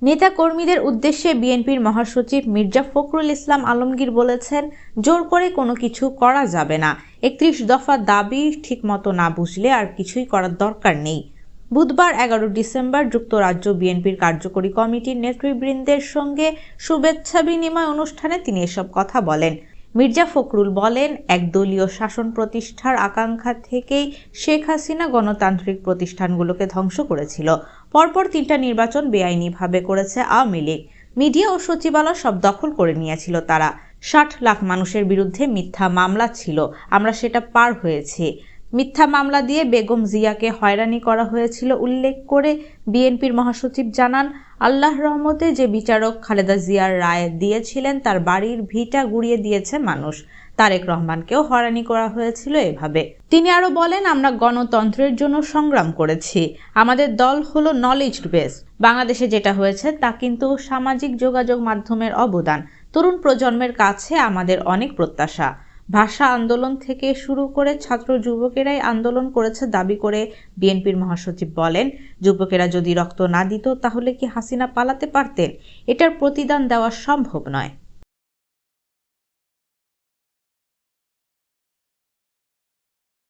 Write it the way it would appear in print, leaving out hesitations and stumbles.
নেতা-কর্মীদের উদ্দেশ্যে বিএনপির মহাসচিব মির্জা ফখরুল ইসলাম আলমগীর বলেছেন, জোর করে কোনো কিছু করা যাবে না। ৩১ দফা দাবি ঠিকমতো না বুঝলে আর কিছুই করার দরকার নেই। বুধবার ১১ ডিসেম্বর যুক্তরাজ্য বিএনপির কার্যকরী কমিটির নেতৃবৃন্দের সঙ্গে শুভেচ্ছা বিনিময় অনুষ্ঠানে তিনি এসব কথা বলেন। মির্জা ফখরুল বলেন, একদলীয় শাসন প্রতিষ্ঠার আকাঙ্ক্ষা থেকেই শেখ হাসিনা গণতান্ত্রিক প্রতিষ্ঠানগুলোকে ধ্বংস করেছিল। পরপর ৩টা নির্বাচন বেআইনিভাবে করেছে আওয়ামী লীগ। মিডিয়া ও সচিবালয় সব দখল করে নিয়েছিল তারা। ৬০ লাখ মানুষের বিরুদ্ধে মিথ্যা মামলা ছিল, আমরা সেটা পার হয়েছি। মিথ্যা মামলা দিয়ে বেগম জিয়াকে হয়রানি করা হয়েছিল উল্লেখ করে বিএনপির মহাসচিব জানান, আল্লাহর রহমতে যে বিচারক খালেদা জিয়ার রায় দিয়েছিলেন তার বাড়ির ভিটা গুঁড়িয়ে দিয়েছে মানুষ। তারেক রহমানকেও হয়রানি করা হয়েছিল এভাবে। তিনি আরো বলেন, আমরা গণতন্ত্রের জন্য সংগ্রাম করেছি। আমাদের দল হলো নলেজ বেস। বাংলাদেশে যেটা হয়েছে তা কিন্তু সামাজিক যোগাযোগ মাধ্যমের অবদান। তরুণ প্রজন্মের কাছে আমাদের অনেক প্রত্যাশা। ভাষা আন্দোলন থেকে শুরু করে ছাত্র যুবকেরাই আন্দোলন করেছে দাবি করে বিএনপির মহাসচিব বলেন, যুবকেরা যদি রক্ত না দিত তাহলে কি হাসিনা পালাতে পারতেন? এটার প্রতিদান দেওয়া সম্ভব নয়।